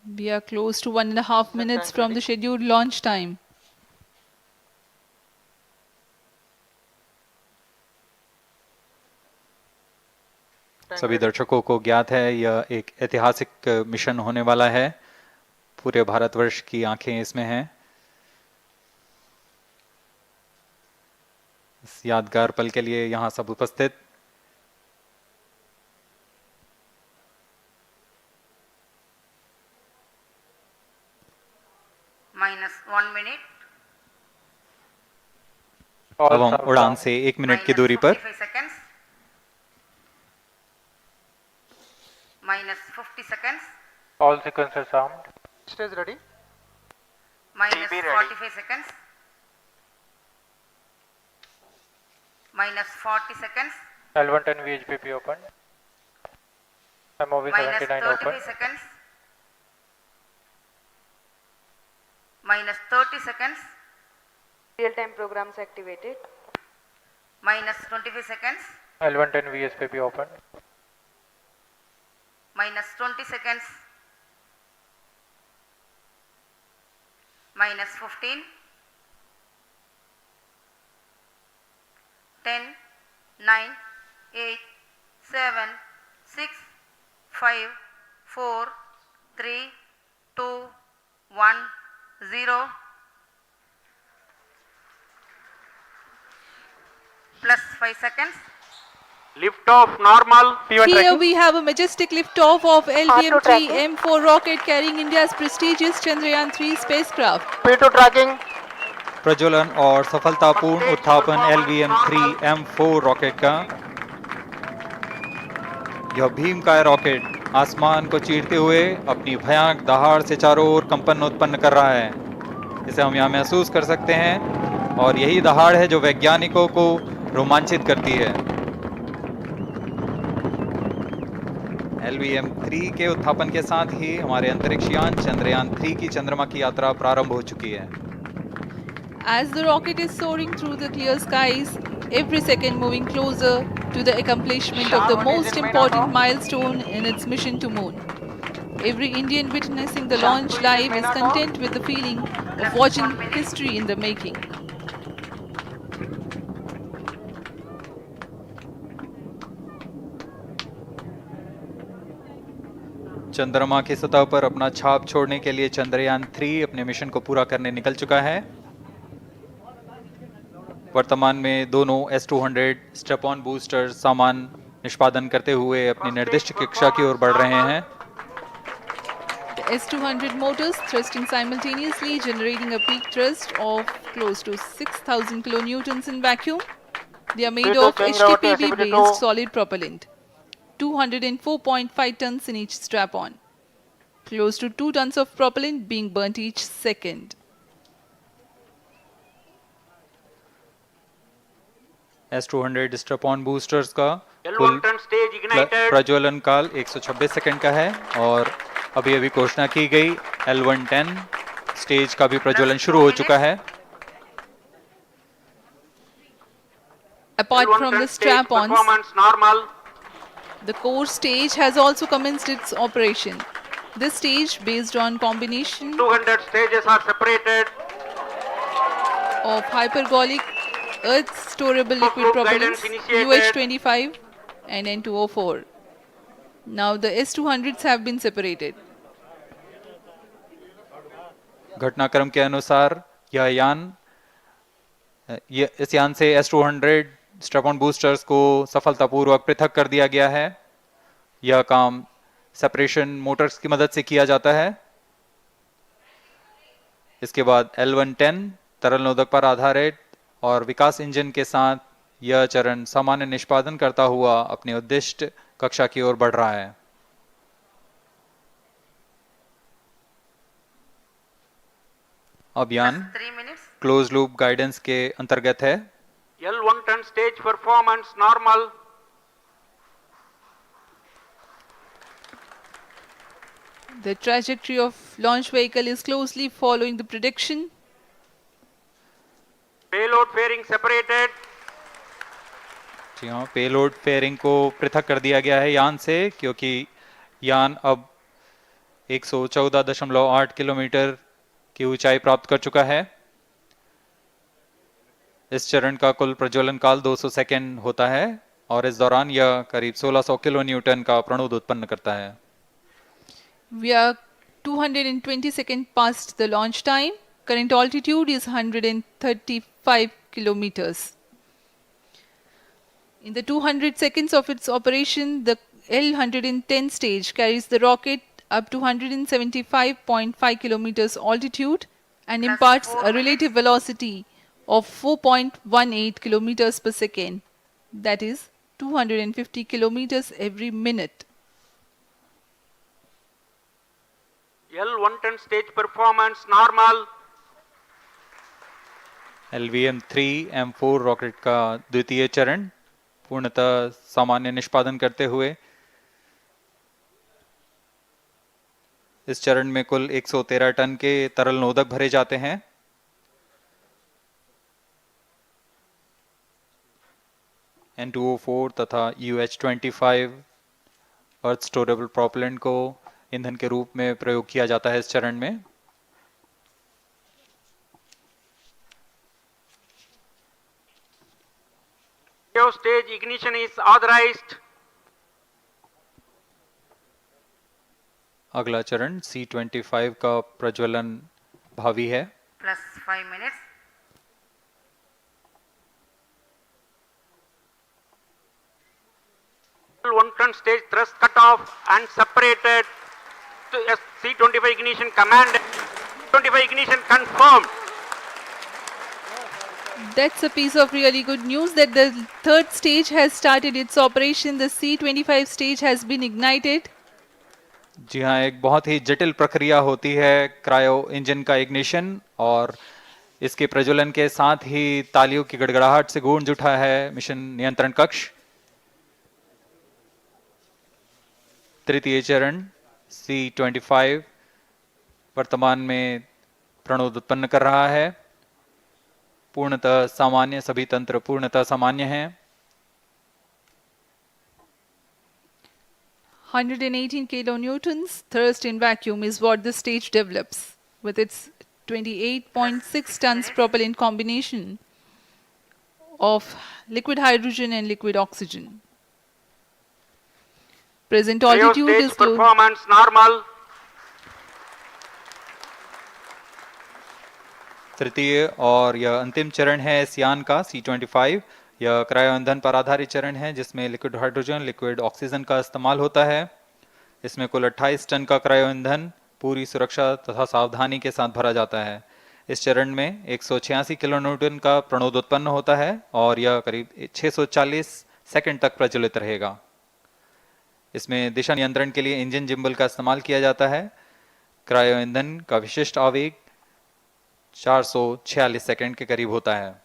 We are close to 1.5 minutes from the scheduled launch time. सभी दर्शकों को ज्ञात है यह एक ऐतिहासिक मिशन होने वाला है। पूरे भारतवर्ष की आंखें इसमें हैं। इस यादगार पल के लिए यहां सब उपस्थित। -1 minute. अब हम उड़ान से 1 मिनट की दूरी पर। -55 seconds. -50 seconds. All sequences armed. Stage ready. -45 seconds. -40 seconds. L110 VHPP open. MOV 79 open. -35 seconds. -30 seconds. Real-time programs activated. -25 seconds. L110 VSPP open. -20 seconds. -15. 10, 9, 8, 7, 6, 5, 4, 3, 2, 1, 0. Plus 5 seconds. Lift off normal. Here we have a majestic liftoff of LVM-3 M4 rocket carrying India's prestigious Chandrayaan-3 spacecraft. P2 tracking. प्रज्वलन और सफलतापूर्ण उत्थापन LVM-3 M4 rocket का। यह भीमकाय rocket आसमान को चीरते हुए अपनी भयानक दहाड़ से चारों ओर कंपन उत्पन्न कर रहा है। इसे हम यहाँ महसूस कर सकते हैं और यही दहाड़ है जो वैज्ञानिकों को रोमांचित करती है। LVM-3 के उत्थापन के साथ ही हमारे अंतरिक्ष यान चंद्रयान-3 की चंद्रमा की यात्रा प्रारंभ हो चुकी है। As the rocket is soaring through the clear skies, every second moving closer to the accomplishment of the most important milestone in its mission to moon. Every Indian witnessing the launch live is content with the feeling of watching history in the making. चंद्रमा की सतह पर अपना छाप छोड़ने के लिए चंद्रयान-3 अपने मिशन को पूरा करने निकल चुका है। वर्तमान में दोनों S-200 स्टेप-ऑन बूस्टर सामान निष्पादन करते हुए अपनी निर्दिष्ट कक्षा की ओर बढ़ रहे हैं। The S-200 motors thrusting simultaneously, generating a peak thrust of close to 6,000 kilonewtons in vacuum. They are made of HTPB-based solid propellant. 204.5 tons in each strap-on. Close to 2 tons of propellant being burnt each second. S-200 step-on boosters का कुल प्रज्वलन काल 126 second का है और अभी अभी घोषणा की गई L110 स्टेज का भी प्रज्वलन शुरू हो चुका है। Apart from the strap-ons, the core stage has also commenced its operation. This stage, based on combination 200 stages are separated. of hypergolic Earth storable liquid propellants UH-25 and N2O4. Now the S-200s have been separated. घटनाक्रम के अनुसार इस यान से S-200 step-on boosters को सफलतापूर्वक पृथक कर दिया गया है। यह काम सेपरेशन मोटर्स की मदद से किया जाता है। इसके बाद L110 तरल नोदक पर आधारित और विकास इंजन के साथ यह चरण सामान्य निष्पादन करता हुआ अपनी उद्दिष्ट कक्षा की ओर बढ़ रहा है। अभियान क्लोज लूप गाइडेंस के अंतर्गत है। L110 stage performance normal. The trajectory of launch vehicle is closely following the prediction. Payload fairing separated. जी हाँ, पेलोड फेयरिंग को पृथक कर दिया गया है यान से, क्योंकि यान अब 114.8 किलोमीटर की ऊंचाई प्राप्त कर चुका है। इस चरण का कुल प्रज्वलन काल 200 सेकेंड होता है और इस दौरान यह करीब 1600 किलो न्यूटन का प्रणुद उत्पन्न करता है। We are 220 seconds past the launch time. Current altitude is 135 kilometers. In the 200 seconds of its operation, the L-110 stage carries the rocket up to 175.5 kilometers altitude and Plus imparts 4 a relative velocity of 4.18 kilometers per second. That is 250 kilometers every minute. L110 stage performance normal. LVM-3 M4 rocket का द्वितीय चरण पूर्णतः सामान्य निष्पादन करते हुए इस चरण में कुल 113 टन के तरल नोदक भरे जाते हैं। N2O4 तथा UH-25 अर्थ स्टोरेबल प्रोपेलेंट को ईंधन के रूप में प्रयोग किया जाता है इस चरण में। Stage ignition is authorized. अगला चरण C-25 का प्रज्वलन भावी है। plus 5 minutes. L110 stage thrust cut off and separated to C-25 ignition command. 25 ignition confirmed. That's a piece of really good news that the third stage has started its operation. The C-25 stage has been ignited. जी हाँ, एक बहुत ही जटिल प्रक्रिया होती है cryo engine का ignition और इसके प्रज्वलन के साथ ही तालियों की गड़गड़ाहट से गूंज उठा है मिशन नियंत्रण कक्ष। तृतीय चरण C-25 वर्तमान में प्रणोद उत्पन्न कर रहा है। पूर्णतः सामान्य, सभी तंत्र पूर्णतः सामान्य हैं। 118 kilonewtons thrust in vacuum is what this stage develops with its 28.6 tons propellant combination of liquid hydrogen and liquid oxygen. Present altitude Stage is low. performance normal. तृतीय और यह अंतिम चरण है इस यान का C-25। यह क्रायो ईंधन पर आधारित चरण है जिसमें लिक्विड हाइड्रोजन, लिक्विड ऑक्सीजन का इस्तेमाल होता है। इसमें कुल 28 टन का क्रायो ईंधन पूरी सुरक्षा तथा सावधानी के साथ भरा जाता है। इस चरण में 186 किलो न्यूटन का प्रणोद उत्पन्न होता है और यह करीब 640 सेकंड तक प्रज्वलित रहेगा। इसमें दिशा नियंत्रण के लिए इंजन जिम्बल का इस्तेमाल किया जाता है। क्रायो ईंधन का विशिष्ट आवेग 446 सेकंड के करीब होता है।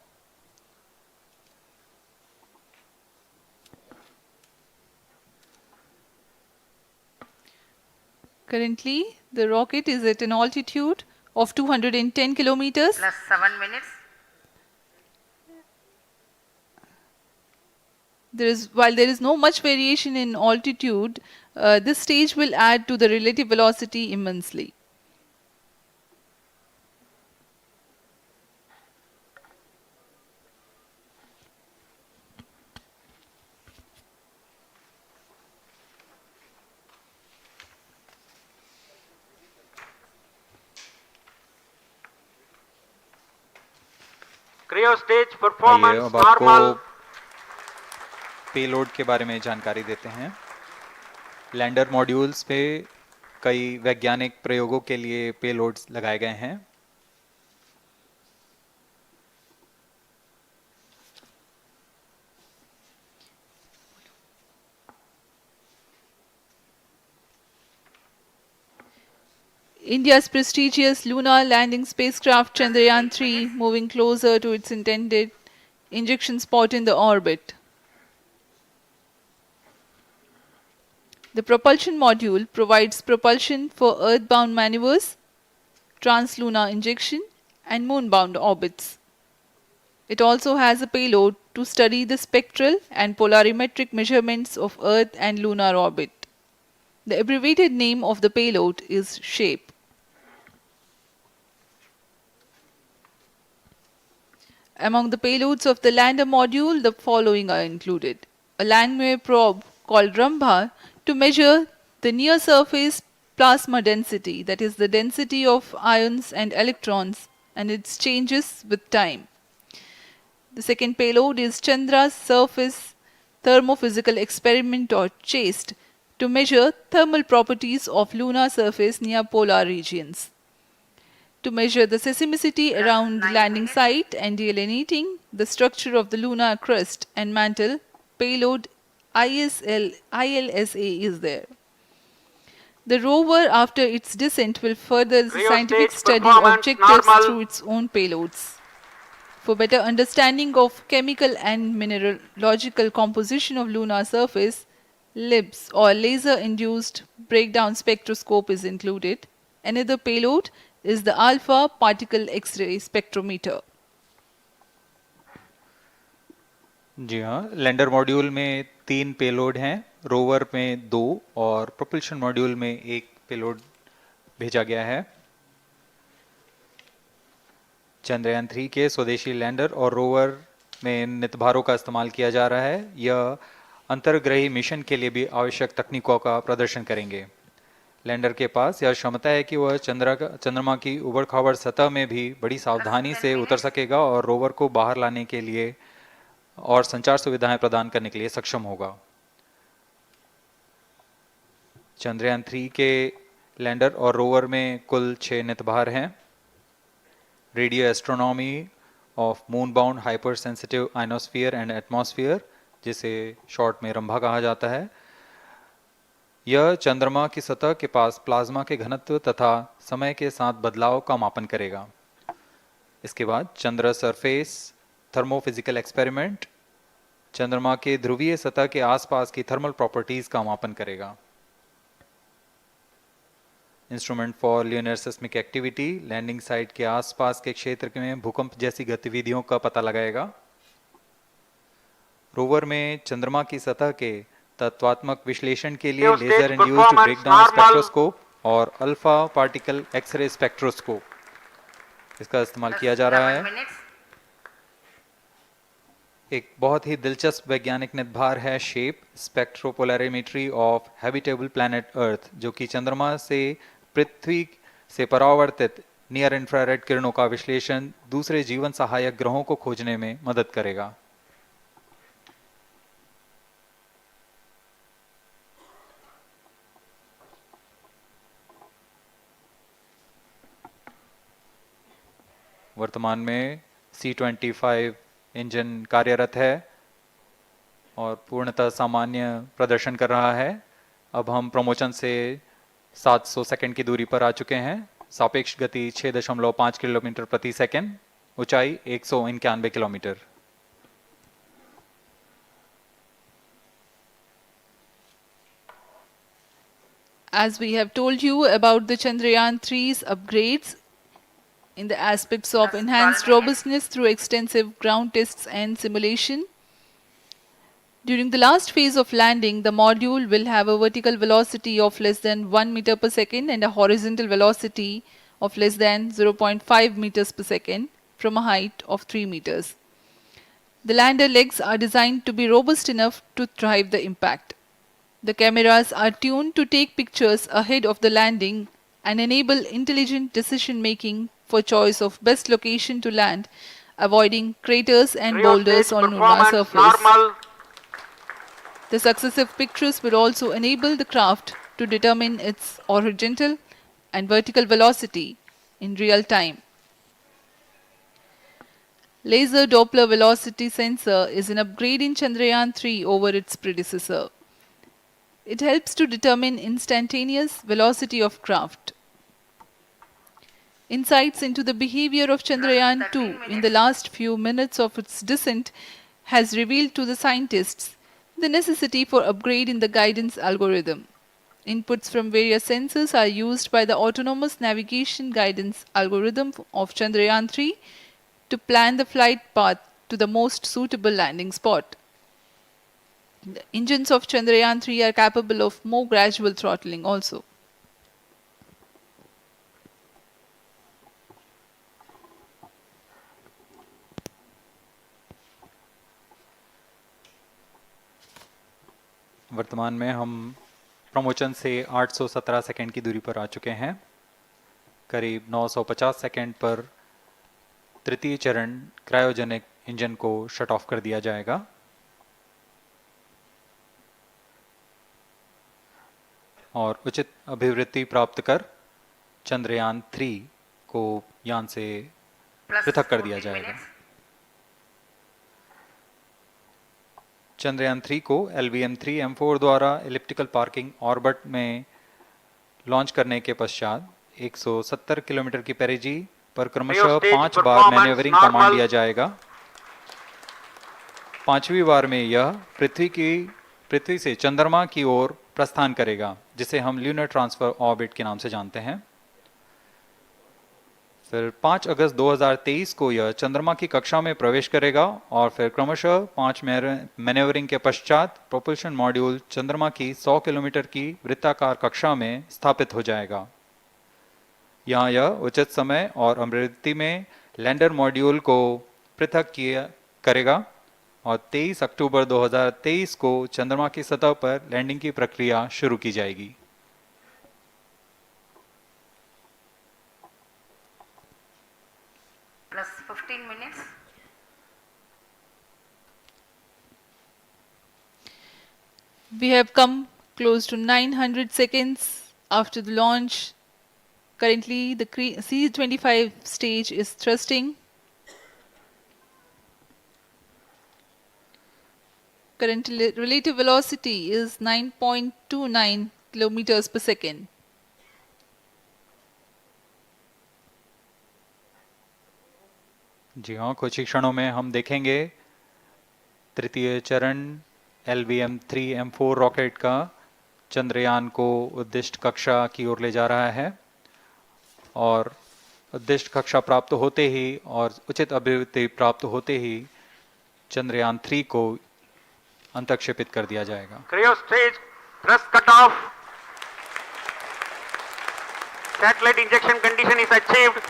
Currently, the rocket is at an altitude of 210 kilometers. Plus 7 minutes. While there is no much variation in altitude, this stage will add to the relative velocity immensely. Cryo stage आइए performance अब आपको normal. Payload के बारे में जानकारी देते हैं। Lander modules पे कई वैज्ञानिक प्रयोगों के लिए पेलोड्स लगाए गए हैं। India's prestigious lunar landing spacecraft Chandrayaan-3 moving closer to its intended injection spot in the orbit. The propulsion module provides propulsion for earthbound maneuvers, translunar injection, and moonbound orbits. It also has a payload to study the spectral and polarimetric measurements of Earth and lunar orbit. The abbreviated name of the payload is SHAPE. Among the payloads of the lander module, the following are included. A Langmuir probe called Rambha to measure the near-surface plasma density, that is the density of ions and electrons, and its changes with time. The second payload is Chandra's Surface Thermophysical Experiment, or CHASTE, to measure thermal properties of lunar surface near polar regions. To measure the seismicity around the landing site and delineating the structure of the lunar crust and mantle, payload ILSA is there. The rover, after its descent, will further the Rio scientific stage study performance objectives normal. through its own payloads. For better understanding of chemical and mineralogical composition of lunar surface, LIBS, or laser-induced breakdown spectroscope, is included. Another payload is the alpha particle X-ray spectrometer. जी हाँ, lander module में 3 payload हैं, rover में 2 और propulsion module में 1 payload भेजा गया है। चंद्रयान 3 के स्वदेशी लैंडर और रोवर में नितभारों का इस्तेमाल किया जा रहा है। यह अंतर्ग्रही मिशन के लिए भी आवश्यक तकनीकों का प्रदर्शन करेंगे। लैंडर के पास यह क्षमता है कि वह चंद्रमा की उबड़-खाबड़ सतह में भी बड़ी सावधानी से उतर सकेगा और रोवर को बाहर लाने के लिए और संचार सुविधाएं प्रदान करने के लिए सक्षम होगा। चंद्रयान 3 के लैंडर और रोवर में कुल 6 नितभार हैं। Radio astronomy of moon bound hyper sensitive ionosphere and atmosphere, जिसे शॉर्ट में रंभा कहा जाता है, यह चंद्रमा की सतह के पास प्लाज्मा के घनत्व तथा समय के साथ बदलाव का मापन करेगा। इसके बाद चंद्र सरफेस थर्मोफिजिकल एक्सपेरिमेंट चंद्रमा के ध्रुवीय सतह के आसपास की थर्मल प्रॉपर्टीज का मापन करेगा। Instrument for lunar seismic activity landing site के आसपास के क्षेत्र में भूकंप जैसी गतिविधियों का पता लगाएगा। रोवर में चंद्रमा की सतह के तत्वात्मक विश्लेषण के लिए लेजर इंड्यूस्ड ब्रेकडाउन स्पेक्ट्रोस्कोप और अल्फा पार्टिकल एक्सरे स्पेक्ट्रोस्कोप इसका इस्तेमाल किया जा रहा है। एक बहुत ही दिलचस्प वैज्ञानिक नितभार है shape स्पेक्ट्रोपोलैरिमेट्री of habitable planet earth, जो कि चंद्रमा से पृथ्वी से परावर्तित नियर इंफ्रारेड किरणों का विश्लेषण दूसरे जीवन सहायक ग्रहों को खोजने में मदद करेगा। वर्तमान में C-25 इंजन कार्यरत है और पूर्णतः सामान्य प्रदर्शन कर रहा है। अब हम प्रमोशन से 700 सेकंड की दूरी पर आ चुके हैं। सापेक्ष गति 6.5 किलोमीटर प्रति सेकंड, ऊंचाई 191 kilometre. As we have told you about the Chandrayaan 3's upgrades in the aspects of enhanced robustness through extensive ground tests and simulation, during the last phase of landing, the module will have a vertical velocity of less than 1 meter per second and a horizontal velocity of less than 0.5 meters per second from a height of 3 meters. The lander legs are designed to be robust enough to drive the impact. The cameras are tuned to take pictures ahead of the landing and enable intelligent decision making for choice of best location to land, avoiding craters and boulders on lunar surface. Normal. The successive pictures will also enable the craft to determine its horizontal and vertical velocity in real time. Laser Doppler velocity sensor is an upgrade in Chandrayaan 3 over its predecessor. It helps to determine instantaneous velocity of craft. Insights into the behavior of Chandrayaan 2 in the last few minutes of its descent has revealed to the scientists the necessity for upgrade in the guidance algorithm. Inputs from various sensors are used by the autonomous navigation guidance algorithm of Chandrayaan 3 to plan the flight path to the most suitable landing spot. The engines of Chandrayaan 3 are capable of more gradual throttling also. वर्तमान में हम promotion से 817 second की दूरी पर आ चुके हैं। करीब 950 सेकंड पर तृतीय चरण क्रायोजेनिक इंजन को शट ऑफ कर दिया जाएगा और उचित अभिवृद्धि प्राप्त कर चंद्रयान 3 को यान से Plus पृथक कर दिया 14 जाएगा। minutes. चंद्रयान 3 को LVM-3M4 द्वारा एलिप्टिकल पार्किंग ऑर्बिट में लॉन्च करने के पश्चात 170 किलोमीटर की पेरिजी पर क्रमशः Stage 5 बार performance मैन्यूवरिंग कमांड normal. दिया जाएगा। 5वीं बार में यह पृथ्वी से चंद्रमा की ओर प्रस्थान करेगा, जिसे हम ल्यूनर ट्रांसफर ऑर्बिट के नाम से जानते हैं। फिर 5 अगस्त 2023 को यह चंद्रमा की कक्षा में प्रवेश करेगा और फिर क्रमशः 5 मैन्यूवरिंग के पश्चात प्रोपल्शन मॉड्यूल चंद्रमा की 100 किलोमीटर की वृत्ताकार कक्षा में स्थापित हो जाएगा। यहाँ यह उचित समय और अभिवृद्धि में लैंडर मॉड्यूल को पृथक करेगा और 23 अक्टूबर 2023 को चंद्रमा की सतह पर लैंडिंग की प्रक्रिया शुरू की जाएगी। Plus 15 minutes. We have come close to 900 seconds after the launch. Currently, the C-25 stage is thrusting. Current relative velocity is 9.29 kilometers per second. जी हाँ, कुछ ही क्षणों में हम देखेंगे तृतीय चरण LVM-3M4 रॉकेट का चंद्रयान को उद्दिष्ट कक्षा की ओर ले जा रहा है और उद्दिष्ट कक्षा प्राप्त होते ही और उचित अभिवृद्धि प्राप्त होते ही चंद्रयान 3 को अंतक्षेपित कर दिया जाएगा। Cryo stage thrust cutoff. Satellite injection condition is achieved.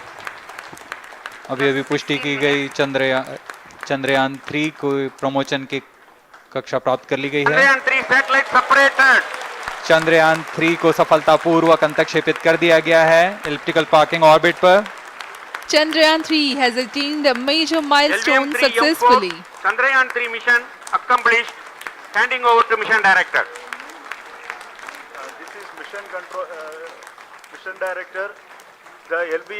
अभी पुष्टि की गई चंद्रयान 3 को प्रमोशन की कक्षा प्राप्त कर ली गई है। Chandrayaan 3 satellite separated. चंद्रयान 3 को सफलतापूर्वक अंतक्षेपित कर दिया गया है एलिप्टिकल पार्किंग ऑर्बिट पर। Chandrayaan 3 has attained a major milestone LVM-3M4 successfully. Chandrayaan 3 mission accomplished. Handing over to mission director. This is mission control, mission director. The LB